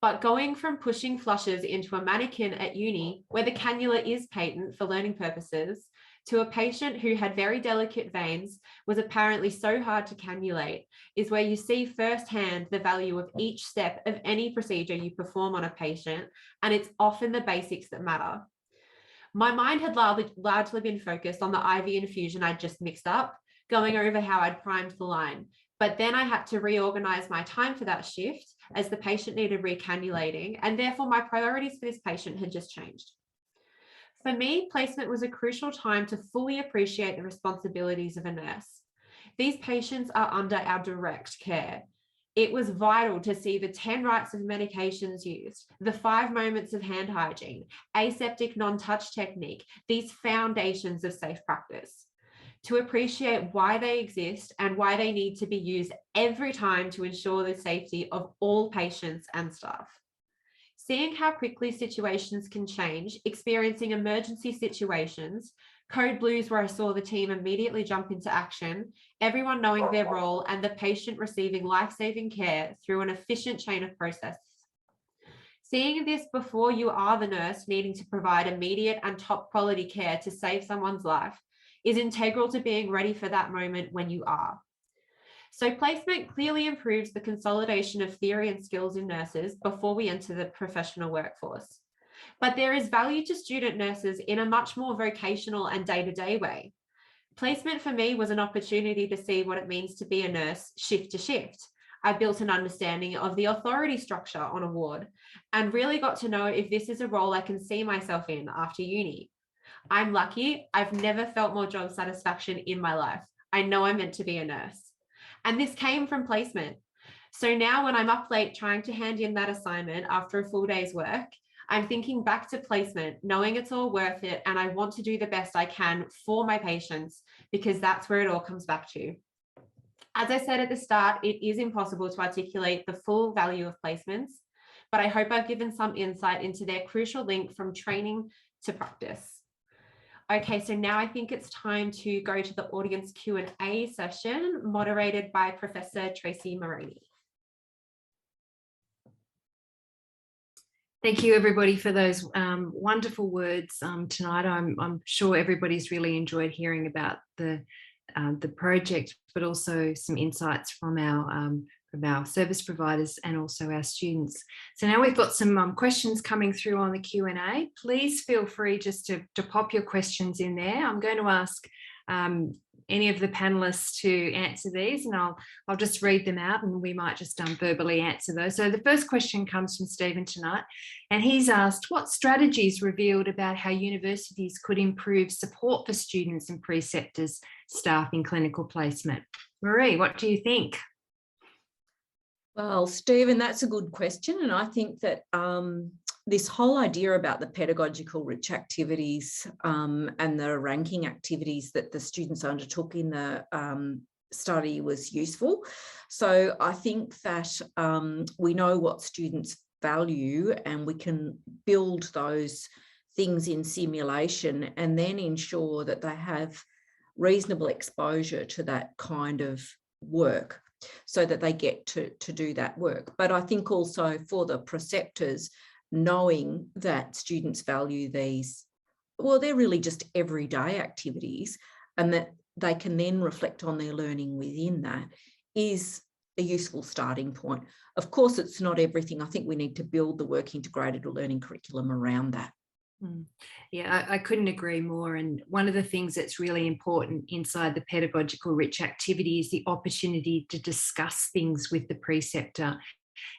but going from pushing flushes into a mannequin at uni, where the cannula is patent for learning purposes, to a patient who had very delicate veins, was apparently so hard to cannulate, is where you see firsthand the value of each step of any procedure you perform on a patient, and it's often the basics that matter. My mind had largely been focused on the IV infusion I'd just mixed up, going over how I'd primed the line, but then I had to reorganize my time for that shift as the patient needed recannulating, and therefore my priorities for this patient had just changed. For me, placement was a crucial time to fully appreciate the responsibilities of a nurse. These patients are under our direct care. It was vital to see the 10 rights of medications used, the 5 moments of hand hygiene, aseptic non-touch technique, these foundations of safe practice. To appreciate why they exist and why they need to be used every time to ensure the safety of all patients and staff. Seeing how quickly situations can change, experiencing emergency situations, code blues where I saw the team immediately jump into action, everyone knowing their role and the patient receiving life-saving care through an efficient chain of process. Seeing this before you are the nurse needing to provide immediate and top quality care to save someone's life is integral to being ready for that moment when you are. So placement clearly improves the consolidation of theory and skills in nurses before we enter the professional workforce. But there is value to student nurses in a much more vocational and day-to-day way. Placement for me was an opportunity to see what it means to be a nurse shift to shift. I built an understanding of the authority structure on a ward and really got to know if this is a role I can see myself in after uni. I'm lucky. I've never felt more job satisfaction in my life. I know I'm meant to be a nurse. And this came from placement. So now when I'm up late trying to hand in that assignment after a full day's work, I'm thinking back to placement, knowing it's all worth it, and I want to do the best I can for my patients because that's where it all comes back to. As I said at the start, it is impossible to articulate the full value of placements, but I hope I've given some insight into their crucial link from training to practice. Okay, so now I think it's time to go to the audience Q&A session moderated by Professor Tracey Moroney. Thank you, everybody, for those wonderful words tonight. I'm sure everybody's really enjoyed hearing about the project, but also some insights from our from our service providers and also our students. So now we've got some questions coming through on the Q&A. Please feel free just to pop your questions in there. I'm going to ask any of the panelists to answer these, and I'll just read them out, and we might just verbally answer those. So the first question comes from Stephen tonight, and he's asked, what strategies revealed about how universities could improve support for students and preceptors, staff in clinical placement? Marie, what do you think? Well, Stephen, that's a good question. And I think that this whole idea about the pedagogical rich activities and the ranking activities that the students undertook in the study was useful. So I think that we know what students value, and we can build those things in simulation and then ensure that they have reasonable exposure to that kind of work, so that they get to do that work. But I think also for the preceptors, knowing that students value these, well, they're really just everyday activities, and that they can then reflect on their learning within that is a useful starting point. Of course, it's not everything. I think we need to build the work integrated learning curriculum around that. Yeah, I couldn't agree more. And one of the things that's really important inside the pedagogical rich activity is the opportunity to discuss things with the preceptor.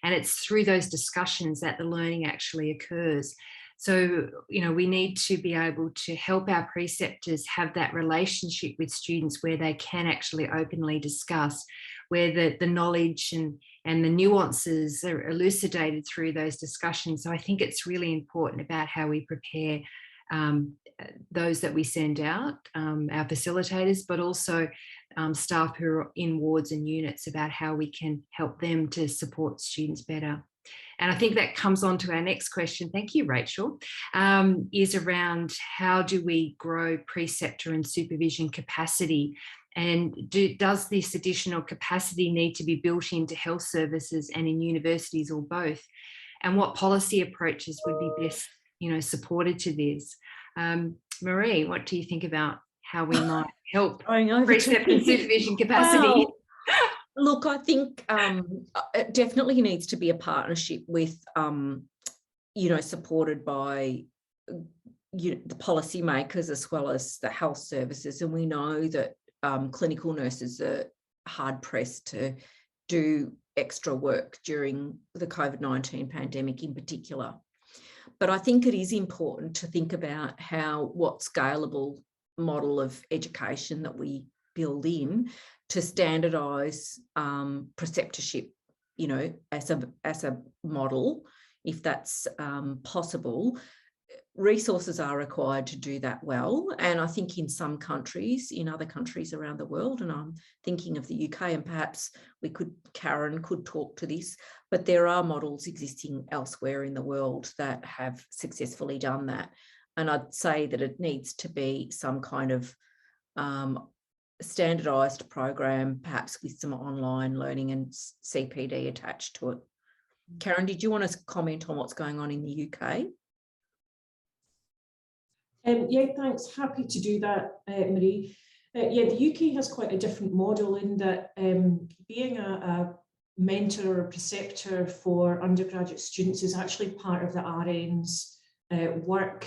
And it's through those discussions that the learning actually occurs. So, you know, we need to be able to help our preceptors have that relationship with students where they can actually openly discuss, where the knowledge and the nuances are elucidated through those discussions. So I think it's really important about how we prepare those that we send out, our facilitators, but also staff who are in wards and units, about how we can help them to support students better. And I think that comes on to our next question. Thank you, Rachel, is around how do we grow preceptor and supervision capacity? And does this additional capacity need to be built into health services and in universities, or both? And what policy approaches would be best, you know, supported to this? Marie, what do you think about how we might help precept and supervision capacity? Well, look, I think it definitely needs to be a partnership with, you know, supported by the policymakers as well as the health services. And we know that clinical nurses are hard pressed to do extra work during the COVID-19 pandemic in particular. But I think it is important to think about what scalable model of education that we build in to standardise preceptorship, you know, as a model, if that's possible. Resources are required to do that well. And I think in some countries, in other countries around the world, and I'm thinking of the UK, and perhaps Karen could talk to this, but there are models existing elsewhere in the world that have successfully done that. And I'd say that it needs to be some kind of standardised program, perhaps with some online learning and CPD attached to it. Karen, did you want to comment on what's going on in the UK? Yeah, thanks. Happy to do that, Marie. Yeah, the UK has quite a different model in that being a mentor or a preceptor for undergraduate students is actually part of the RN's work.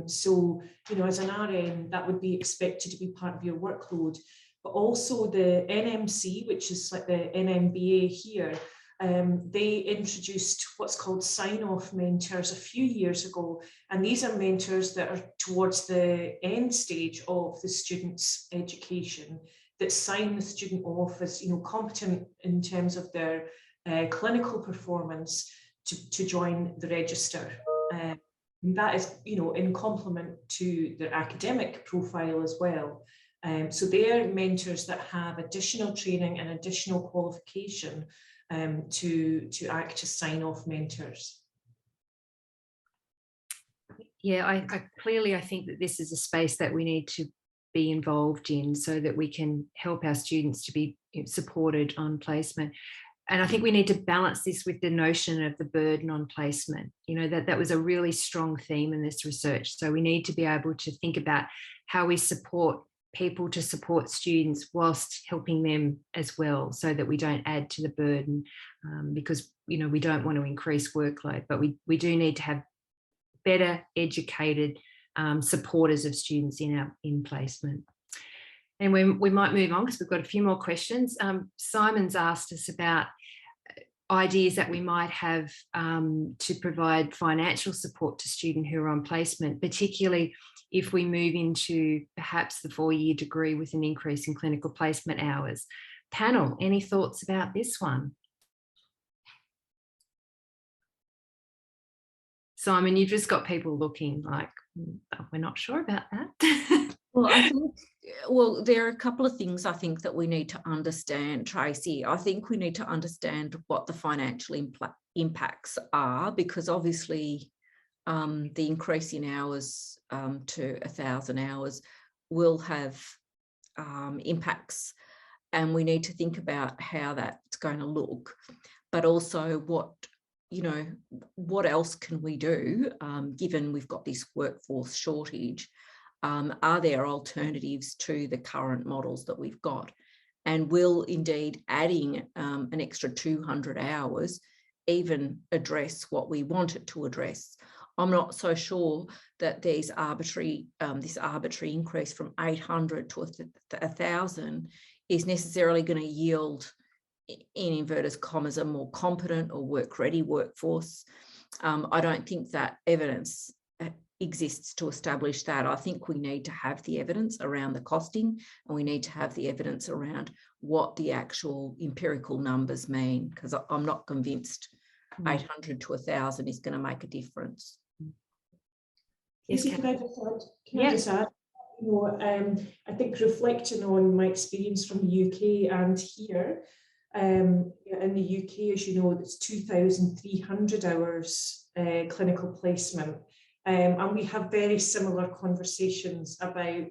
So, you know, as an RN, that would be expected to be part of your workload. But also the NMC, which is like the NMBA here, they introduced what's called sign-off mentors a few years ago, and these are mentors that are towards the end stage of the student's education that sign the student off as, you know, competent in terms of their clinical performance to join the register. That is, you know, in complement to their academic profile as well. So they're mentors that have additional training and additional qualification to act as sign-off mentors. Yeah, I think that this is a space that we need to be involved in so that we can help our students to be supported on placement. And I think we need to balance this with the notion of the burden on placement. You know, that was a really strong theme in this research. So we need to be able to think about how we support people to support students whilst helping them as well, so that we don't add to the burden, because we don't want to increase workload, but we do need to have better educated supporters of students in placement. And we might move on because we've got a few more questions. Simon's asked us about ideas that we might have to provide financial support to students who are on placement, particularly if we move into perhaps the 4-year degree with an increase in clinical placement hours. Panel, any thoughts about this one? Simon, you've just got people looking like, we're not sure about that. Well, there are a couple of things I think that we need to understand, Tracey. I think we need to understand what the financial impacts are, because obviously the increase in hours to 1,000 hours will have impacts, and we need to think about how that's going to look, but also what else can we do given we've got this workforce shortage. Are there alternatives to the current models that we've got? And will indeed adding an extra 200 hours even address what we want it to address? I'm not so sure that there's this arbitrary increase from 800 to 1,000 is necessarily going to yield, in inverted commas, a more competent or work-ready workforce. I don't think that evidence exists to establish that. I think we need to have the evidence around the costing, and we need to have the evidence around what the actual empirical numbers mean, because I'm not convinced 800 to 1,000 is going to make a difference. Yes, can I just add? I think reflecting on my experience from the UK and here, in the UK, as you know, it's 2,300 hours clinical placement. And we have very similar conversations about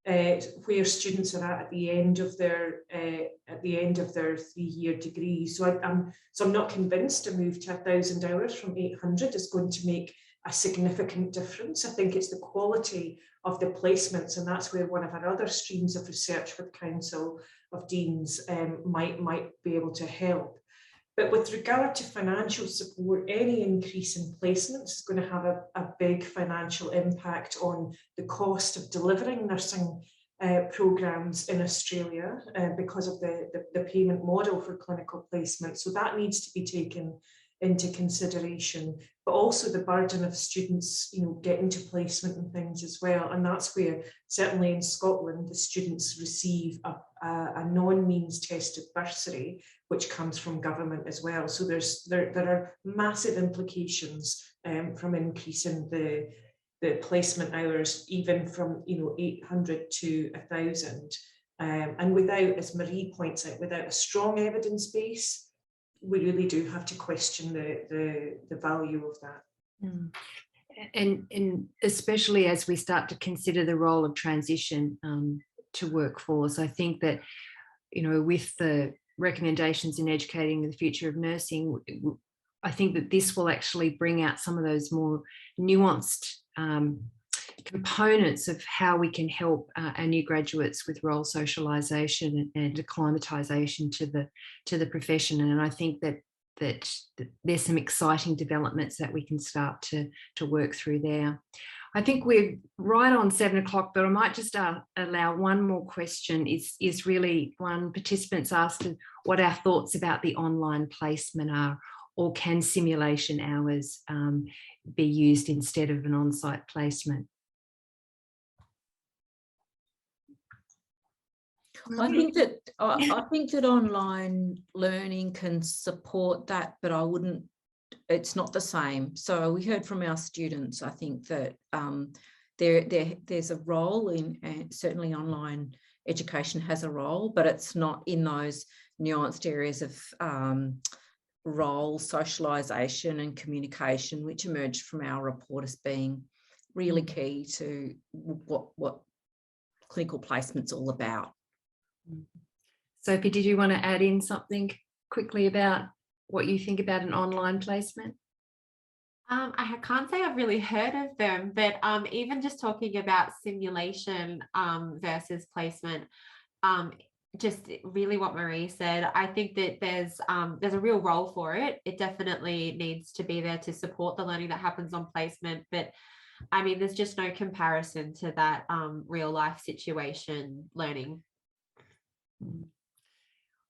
where students are at the end of their 3-year degree. So I'm not convinced a move to 1,000 hours from 800 is going to make a significant difference. I think it's the quality of the placements, and that's where one of our other streams of research with Council of Deans might be able to help. But with regard to financial support, any increase in placements is going to have a big financial impact on the cost of delivering nursing programmes in Australia because of the payment model for clinical placement. So that needs to be taken into consideration, but also the burden of students, getting to placement and things as well. And that's where, certainly in Scotland, the students receive a non-means tested bursary, which comes from government as well. So there are massive implications from increasing the placement hours, even from 800 to 1,000. And without, as Marie points out, without a strong evidence base, we really do have to question the value of that. And especially as we start to consider the role of transition to workforce, I think that, with the recommendations in educating the future of nursing, I think that this will actually bring out some of those more nuanced components of how we can help our new graduates with role socialisation and acclimatisation to the profession. And I think that there's some exciting developments that we can start to work through there. I think we're right on 7 o'clock, but I might just allow one more question. Is really one participant's asked what our thoughts about the online placement are, or can simulation hours be used instead of an on-site placement? I think that online learning can support that, but it's not the same. So we heard from our students, I think that there's a role in, certainly online education has a role, but it's not in those nuanced areas of role, socialisation and communication, which emerged from our report as being really key to what clinical placement's all about. Sophie, did you want to add in something quickly about what you think about an online placement? I can't say I've really heard of them, but even just talking about simulation versus placement, just really what Marie said, I think that there's a real role for it. It definitely needs to be there to support the learning that happens on placement, but I mean, there's just no comparison to that real life situation learning.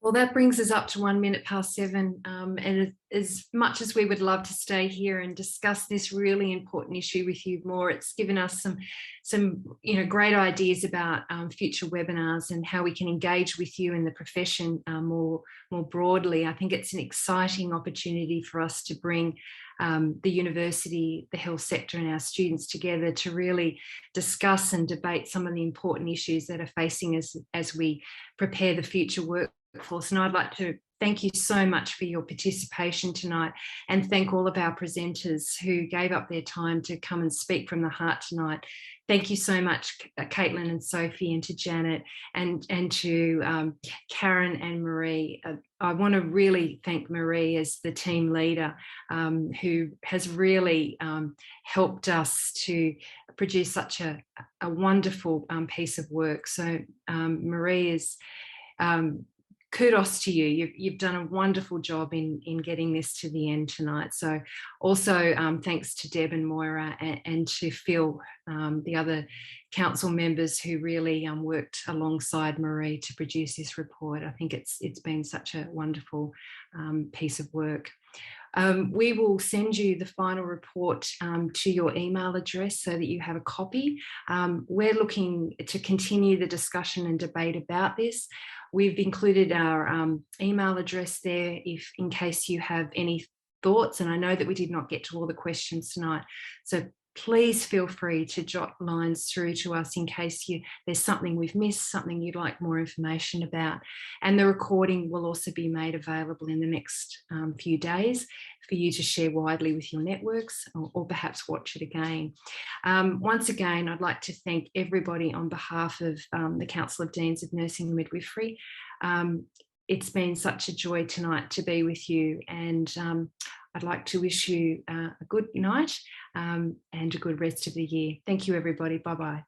Well, that brings us up to 1:07. And as much as we would love to stay here and discuss this really important issue with you more, it's given us some great ideas about future webinars and how we can engage with you in the profession more broadly. I think it's an exciting opportunity for us to bring the university, the health sector and our students together to really discuss and debate some of the important issues that are facing us as we prepare the future workforce. And I'd like to thank you so much for your participation tonight, and thank all of our presenters who gave up their time to come and speak from the heart tonight. Thank you so much, Caitlyn and Sophie, and to Janet and to Karen and Marie. I want to really thank Marie as the team leader who has really helped us to produce such a wonderful piece of work. So Marie is kudos to you. You've done a wonderful job in getting this to the end tonight. So also thanks to Deb and Moira and to Phil, the other council members who really worked alongside Marie to produce this report. I think it's been such a wonderful piece of work. We will send you the final report to your email address so that you have a copy. We're looking to continue the discussion and debate about this. We've included our email address there in case you have any thoughts, and I know that we did not get to all the questions tonight. So please feel free to jot lines through to us in case there's something we've missed, something you'd like more information about. And the recording will also be made available in the next few days for you to share widely with your networks or perhaps watch it again. Once again, I'd like to thank everybody on behalf of the Council of Deans of Nursing and Midwifery. It's been such a joy tonight to be with you, and I'd like to wish you a good night and a good rest of the year. Thank you, everybody. Bye-bye.